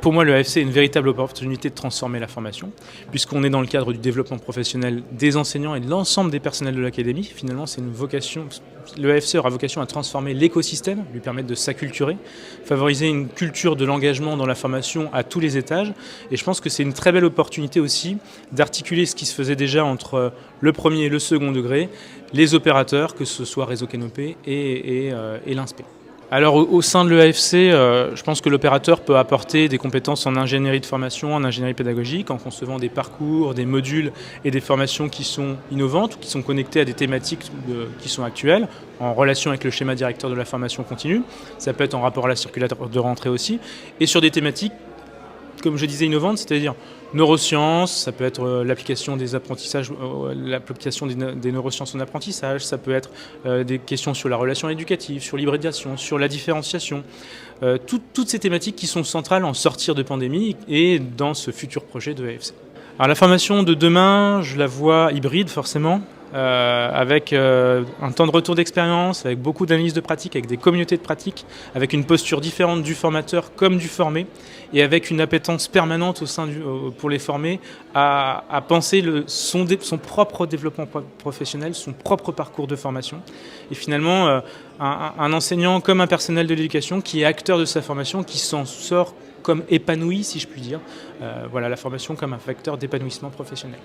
Pour moi, le AFC est une véritable opportunité de transformer la formation, puisqu'on est dans le cadre du développement professionnel des enseignants et de l'ensemble des personnels de l'académie. Finalement, c'est une vocation. Le AFC aura vocation à transformer l'écosystème, lui permettre de s'acculturer, favoriser une culture de l'engagement dans la formation à tous les étages. Et je pense que c'est une très belle opportunité aussi d'articuler ce qui se faisait déjà entre le premier et le second degré, les opérateurs, que ce soit Réseau Canopé et l'INSPE. Alors au sein de l'EAFC, je pense que l'opérateur peut apporter des compétences en ingénierie de formation, en ingénierie pédagogique, en concevant des parcours, des modules et des formations qui sont innovantes, qui sont connectées à des thématiques qui sont actuelles, en relation avec le schéma directeur de la formation continue. Ça peut être en rapport à la circulaire de rentrée aussi, et sur des thématiques, comme je disais, innovantes, c'est-à-dire neurosciences, ça peut être l'application des apprentissages, l'application des neurosciences en apprentissage, ça peut être des questions sur la relation éducative, sur l'hybridation, sur la différenciation, toutes ces thématiques qui sont centrales en sortir de pandémie et dans ce futur projet de AFC. Alors la formation de demain, je la vois hybride forcément, avec un temps de retour d'expérience, avec beaucoup d'analyses de pratique, avec des communautés de pratique, avec une posture différente du formateur comme du formé, et avec une appétence permanente au sein pour les formés à penser son propre développement professionnel, son propre parcours de formation. Et finalement, un enseignant comme un personnel de l'éducation qui est acteur de sa formation, qui s'en sort comme épanoui, si je puis dire. Voilà, la formation comme un facteur d'épanouissement professionnel.